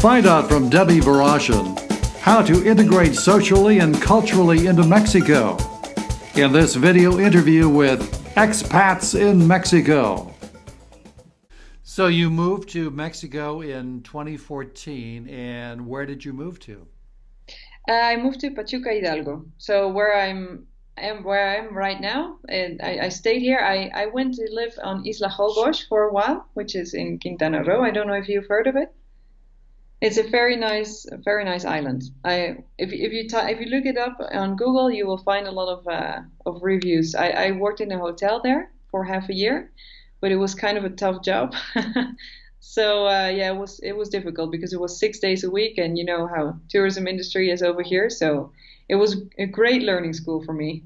Find out from Debbie Vorachen how to integrate socially and culturally into Mexico in this video interview with expats in Mexico. So you moved to Mexico in 2014, and where did you move to? I moved to Pachuca Hidalgo. So where I am right now, and I stayed here. I went to live on Isla Holbox for a while, which is in Quintana Roo. I don't know if you've heard of it. It's a very nice island. If you look it up on Google, you will find a lot of reviews. I worked in a hotel there for half a year, but it was kind of a tough job. So yeah, it was difficult because it was 6 days a week, and you know how tourism industry is over here. So it was a great learning school for me.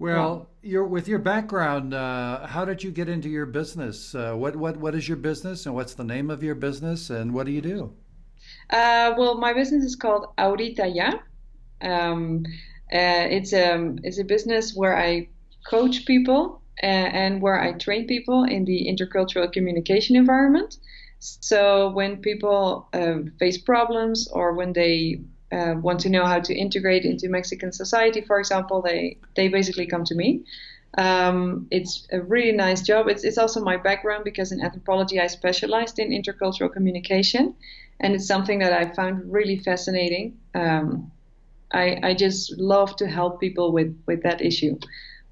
Yeah. Well, with your background, how did you get into your business? What is your business, and what's the name of your business, and what do you do? Well, my business is called Ahorita Ya. Um, it's a business where I coach people and where I train people in the intercultural communication environment. So when people face problems or when they want to know how to integrate into Mexican society, for example, they basically come to me. It's a really nice job. It's also my background because in anthropology I specialized in intercultural communication, and it's something that I found really fascinating. I just love to help people with that issue,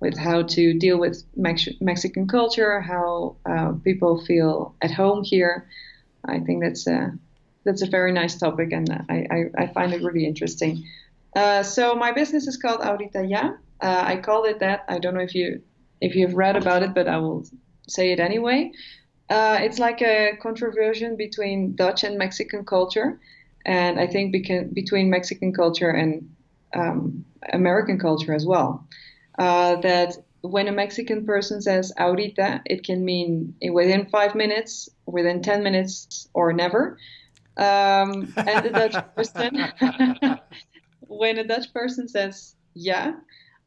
with how to deal with Mexican culture, how people feel at home here. I think that's a very nice topic, and I find it really interesting. So my business is called Ahorita Ya. I call it that. I don't know if you've read about it, but I will say it anyway. It's like a controversion between Dutch and Mexican culture, and I think between Mexican culture and American culture as well. That when a Mexican person says ahorita, it can mean within 5 minutes, within 10 minutes, or never. And the Dutch person, when a Dutch person says yeah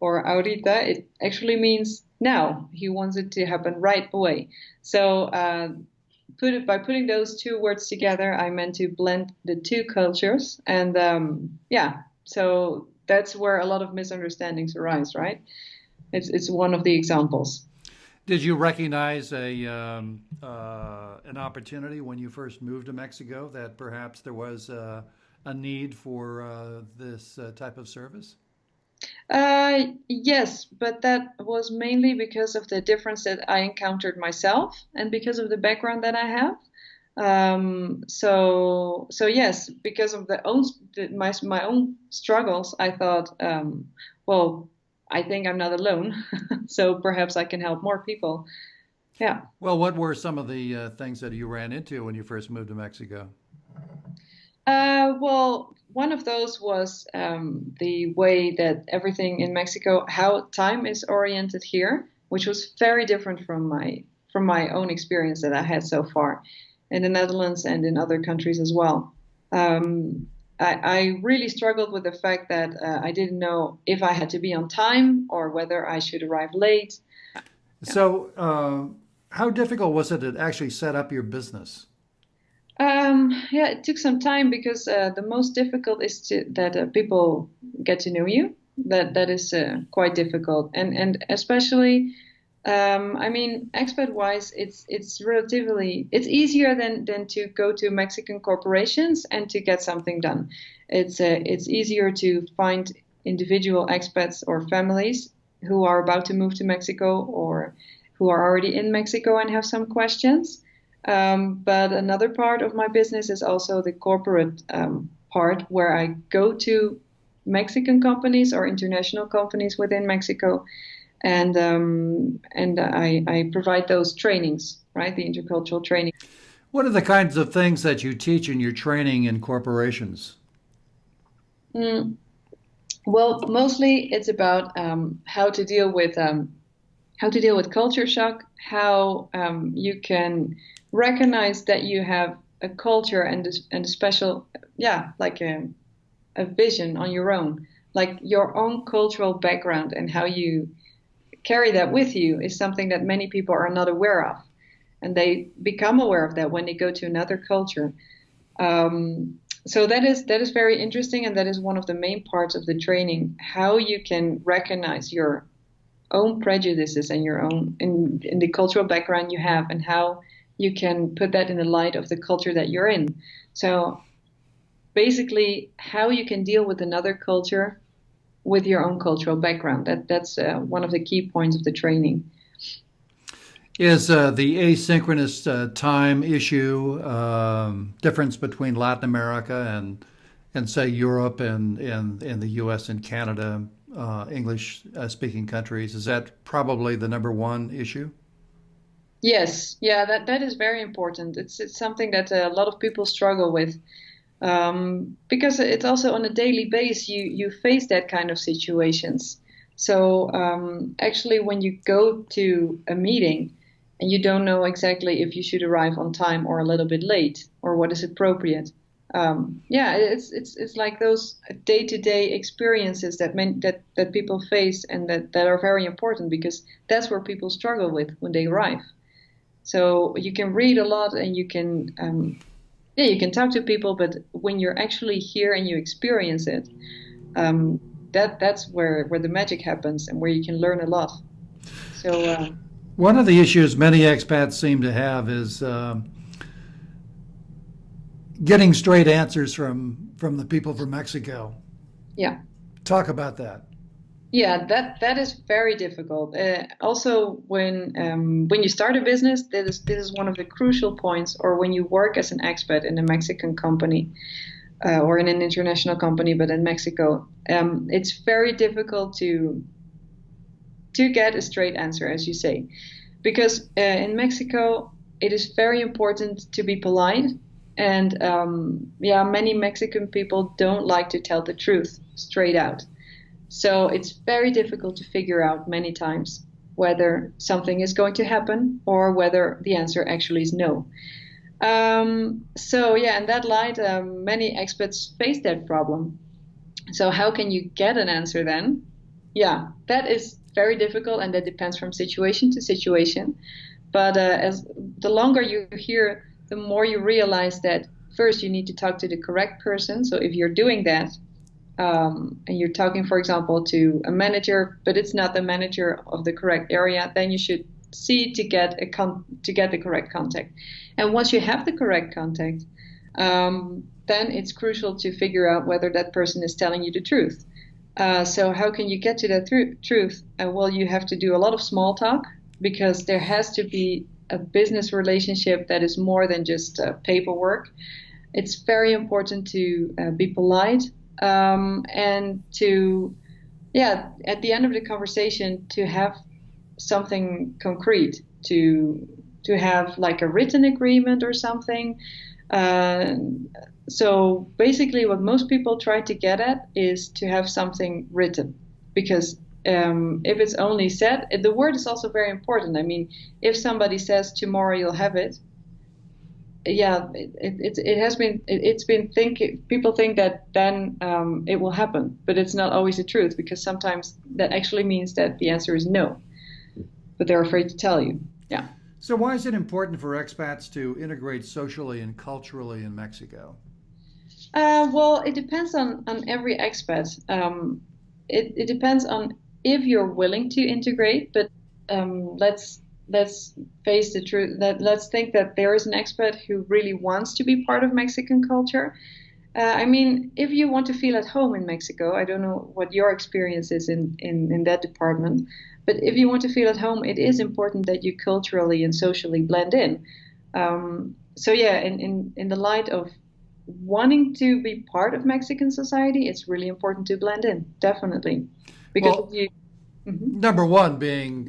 or ahorita, it actually means now. He wants it to happen right away. So by putting those two words together, I meant to blend the two cultures, and yeah, so that's where a lot of misunderstandings arise, right? It's one of the examples. Did you recognize an opportunity when you first moved to Mexico that perhaps there was a need for this type of service? Yes, but that was mainly because of the difference that I encountered myself and because of the background that I have. So yes, because of my own struggles, I thought, well, I think I'm not alone, so perhaps I can help more people. Yeah. Well, what were some of the things that you ran into when you first moved to Mexico? Well, one of those was the way that everything in Mexico, how time is oriented here, which was very different from my own experience that I had so far in the Netherlands and in other countries as well. I really struggled with the fact that I didn't know if I had to be on time or whether I should arrive late. Yeah. So, how difficult was it to actually set up your business? Yeah, it took some time because the most difficult is that people get to know you. That is quite difficult, and especially, I mean, expat wise, it's easier than to go to Mexican corporations and to get something done. It's easier to find individual expats or families who are about to move to Mexico or who are already in Mexico and have some questions. But another part of my business is also the corporate part where I go to Mexican companies or international companies within Mexico, and I provide those trainings, right? The intercultural training. What are the kinds of things that you teach in your training in corporations? Mm, well, mostly it's about how to deal with culture shock, how you can recognize that you have a culture and a special, yeah, like a vision on your own, like your own cultural background and how you carry that with you is something that many people are not aware of. And they become aware of that when they go to another culture. So that is very interesting, and that is one of the main parts of the training, how you can recognize your own prejudices and your own in the cultural background you have, and how you can put that in the light of the culture that you're in. So basically, how you can deal with another culture with your own cultural background. That's one of the key points of the training. Is the asynchronous time issue difference between Latin America and say Europe and the U.S. and Canada, English speaking countries, is that probably the number one issue? Yes, yeah, that is very important. It's something that a lot of people struggle with, because it's also on a daily basis you face that kind of situations. So actually, when you go to a meeting and you don't know exactly if you should arrive on time or a little bit late or what is appropriate, yeah, it's like those day-to-day experiences that people face, and that are very important, because that's where people struggle with when they arrive. So you can read a lot, and yeah, you can talk to people, but when you're actually here and you experience it, that's where the magic happens, and where you can learn a lot. So One of the issues many expats seem to have is getting straight answers from the people from Mexico. yeah. Talk about that. Yeah, that is very difficult. Also, when you start a business, this is one of the crucial points. Or when you work as an expat in a Mexican company, or in an international company, but in Mexico, it's very difficult to get a straight answer, as you say, because in Mexico it is very important to be polite, and yeah, many Mexican people don't like to tell the truth straight out. So it's very difficult to figure out many times whether something is going to happen or whether the answer actually is no. So yeah, in that light, many expats face that problem. So how can you get an answer then? Yeah, that is very difficult, and that depends from situation to situation. But as the longer you hear, the more you realize that first you need to talk to the correct person. So if you're doing that, and you're talking, for example, to a manager, but it's not the manager of the correct area, then you should see to get to get the correct contact. And once you have the correct contact, then it's crucial to figure out whether that person is telling you the truth. So how can you get to that truth? Well, you have to do a lot of small talk, because there has to be a business relationship that is more than just paperwork. It's very important to be polite, and to, yeah, at the end of the conversation, to have something concrete, to have like a written agreement or something. Uh, so basically, what most people try to get at is to have something written, because if it's only said, the word is also very important. I mean, if somebody says tomorrow you'll have it, yeah, it's been thinking, people think that then it will happen, but it's not always the truth, because sometimes that actually means that the answer is no, but they're afraid to tell you. Yeah. So why is it important for expats to integrate socially and culturally in Mexico? Well, it depends on every expat. It depends on if you're willing to integrate, but let's face the truth. That let's think that there is an expat who really wants to be part of Mexican culture. I mean, if you want to feel at home in Mexico, I don't know what your experience is in that department, but if you want to feel at home, it is important that you culturally and socially blend in. So yeah, in the light of wanting to be part of Mexican society, it's really important to blend in, definitely, because Well, if you. Mhm. number one being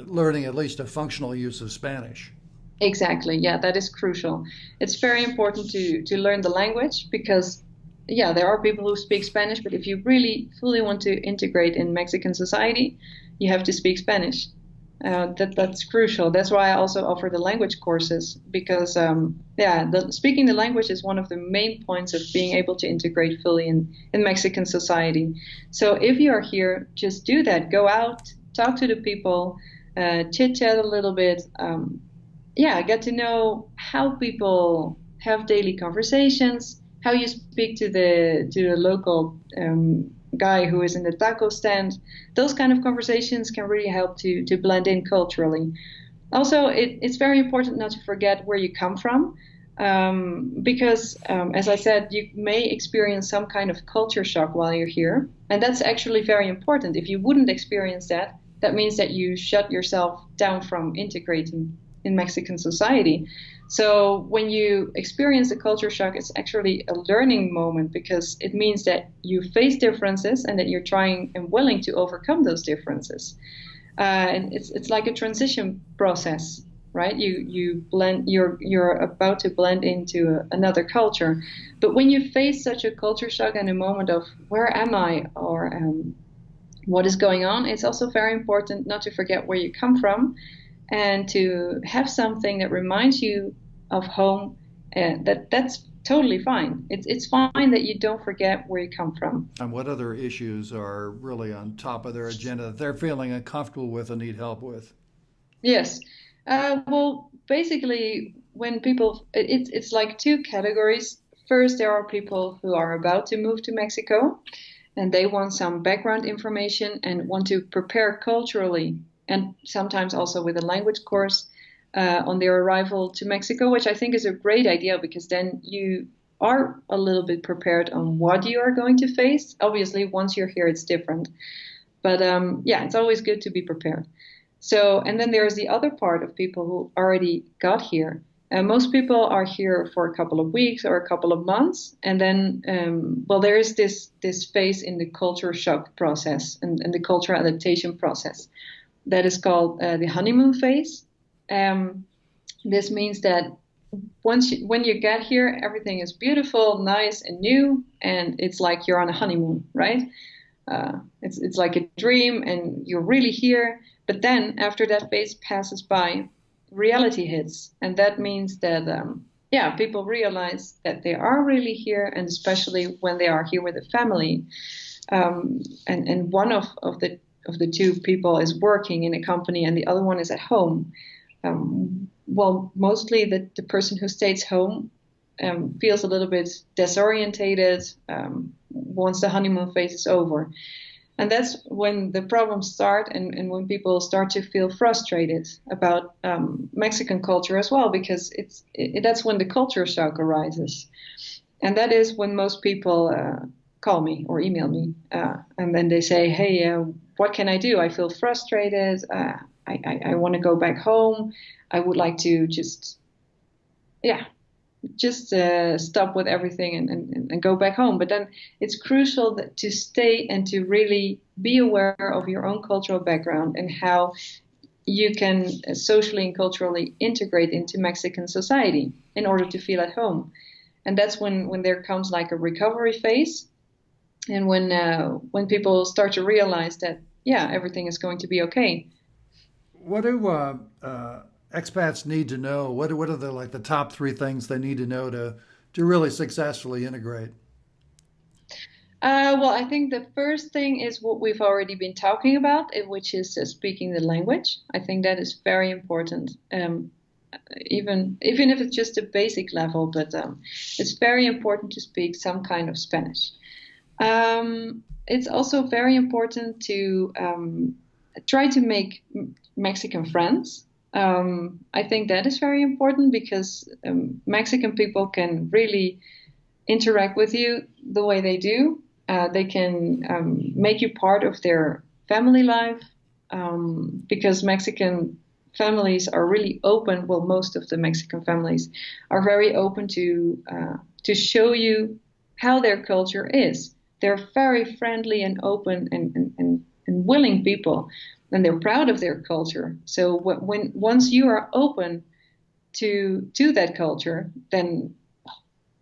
learning at least a functional use of Spanish. Exactly, yeah, that is crucial. It's very important to learn the language, because yeah, there are people who speak Spanish, but if you really fully want to integrate in Mexican society, you have to speak Spanish. That's crucial. That's why I also offer the language courses, because yeah, speaking the language is one of the main points of being able to integrate fully in Mexican society. So if you are here, just do that. Go out, talk to the people, chit chat a little bit. Yeah, get to know how people have daily conversations, how you speak to the local guy who is in the taco stand. Those kind of conversations can really help to blend in culturally. Also, it's very important not to forget where you come from, because, as I said, you may experience some kind of culture shock while you're here, and that's actually very important. If you wouldn't experience that, that means that you shut yourself down from integrating in Mexican society. So when you experience a culture shock, it's actually a learning moment, because it means that you face differences and that you're trying and willing to overcome those differences. And it's like a transition process, right? You blend. You're about to blend into another culture, but when you face such a culture shock and a moment of where am I, or what is going on, it's also very important not to forget where you come from, and to have something that reminds you of home. That's totally fine. It's fine that you don't forget where you come from. And what other issues are really on top of their agenda that they're feeling uncomfortable with and need help with? Yes. Well, basically, when people, it's like two categories. First, there are people who are about to move to Mexico, and they want some background information and want to prepare culturally, and sometimes also with a language course on their arrival to Mexico, which I think is a great idea, because then you are a little bit prepared on what you are going to face. Obviously, once you're here, it's different. But yeah, it's always good to be prepared. So, and then there's the other part of people who already got here. Most people are here for a couple of weeks or a couple of months, and then, well, there is this phase in the culture shock process and the cultural adaptation process that is called the honeymoon phase. This means that when you get here, everything is beautiful, nice, and new, and it's like you're on a honeymoon, right? It's like a dream, and you're really here. But then, after that phase passes by, reality hits, and that means that yeah, people realize that they are really here, and especially when they are here with a family. And one of the two people is working in a company, and the other one is at home. Well, mostly the person who stays home feels a little bit disorientated once the honeymoon phase is over. And that's when the problems start, and when people start to feel frustrated about Mexican culture as well, because that's when the culture shock arises. And that is when most people call me or email me, and then they say, hey, what can I do? I feel frustrated. I want to go back home. I would like to just stop with everything and go back home. But then it's crucial to stay and to really be aware of your own cultural background and how you can socially and culturally integrate into Mexican society in order to feel at home. And that's when there comes like a recovery phase, and when people start to realize that, yeah, everything is going to be okay. What do expats need to know? What are the top three things they need to know to really successfully integrate? Well, I think the first thing is what we've already been talking about, which is speaking the language. I think that is very important, even if it's just a basic level. But it's very important to speak some kind of Spanish. It's also very important to try to make Mexican friends. I think that is very important, because Mexican people can really interact with you the way they do. They can make you part of their family life, because Mexican families are really open. Well, most of the Mexican families are very open to show you how their culture is. They're very friendly and open and willing people, and they're proud of their culture. So once you are open to that culture, then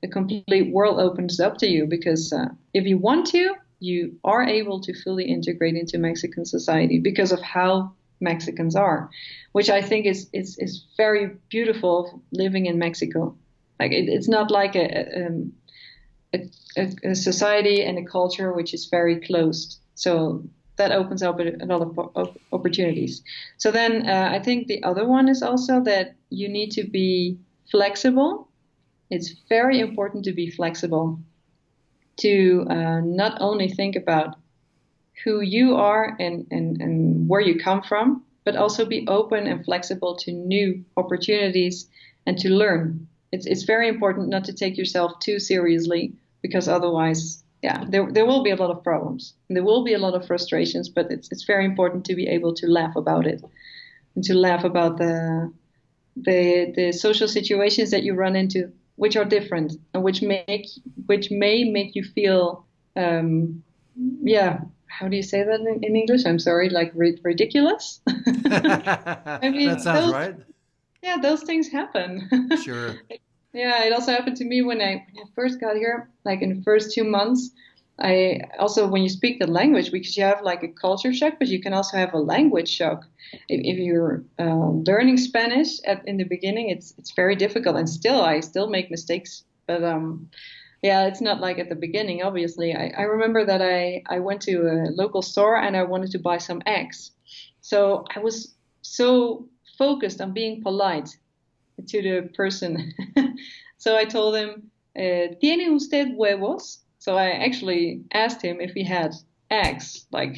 the complete world opens up to you, because if you want to, you are able to fully integrate into Mexican society because of how Mexicans are, which I think is very beautiful living in Mexico. Like it's not like a society and a culture which is very closed. So that opens up a lot of opportunities. So then I think the other one is also that you need to be flexible. it's very important to be flexible, to not only think about who you are and where you come from, but also be open and flexible to new opportunities and to learn. It's very important not to take yourself too seriously, because otherwise, yeah, there will be a lot of problems. And there will be a lot of frustrations, but it's very important to be able to laugh about it and to laugh about the social situations that you run into, which are different and which may make you feel yeah, how do you say that in English? I'm sorry, like ridiculous. I That mean, sounds right. yeah, those things happen. Sure. Yeah, it also happened to me when I first got here, like in the first 2 months. I also, when you speak the language, because you have like a culture shock, but you can also have a language shock. If you're learning Spanish in the beginning, it's very difficult, and I still make mistakes, but yeah, it's not like at the beginning, obviously. I remember that I went to a local store and I wanted to buy some eggs. So I was so focused on being polite to the person. So I told him, ¿Tiene usted huevos? So I actually asked him if he had eggs, like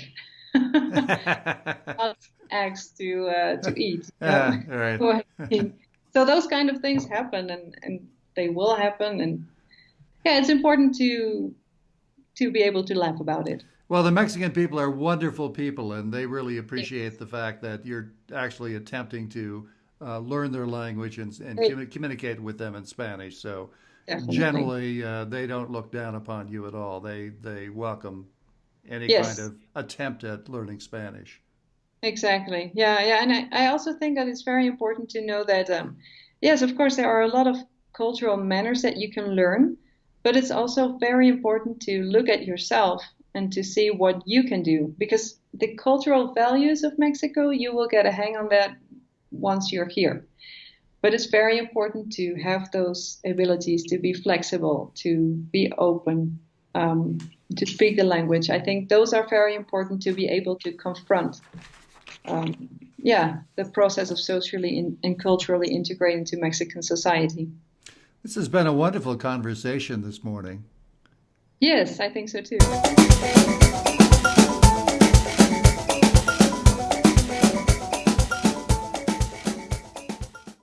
not eggs to eat. Yeah, right. So those kind of things happen, and they will happen, and yeah, it's important to be able to laugh about it. Well, the Mexican people are wonderful people, and they really appreciate the fact that you're actually attempting to learn their language and Yes, communicate with them in Spanish. So definitely. generally, they don't look down upon you at all. They welcome any kind Yes, of attempt at learning Spanish. exactly. Yeah, yeah. And I also think that it's very important to know that, yes, of course, there are a lot of cultural manners that you can learn, but it's also very important to look at yourself and to see what you can do. Because the cultural values of Mexico, you will get a hang on that once you're here. But it's very important to have those abilities to be flexible, to be open, um, to speak the language. I think those are very important to be able to confront, um, yeah, the process of socially and culturally integrating to Mexican society. This has been a wonderful conversation this morning. Yes, I think so too.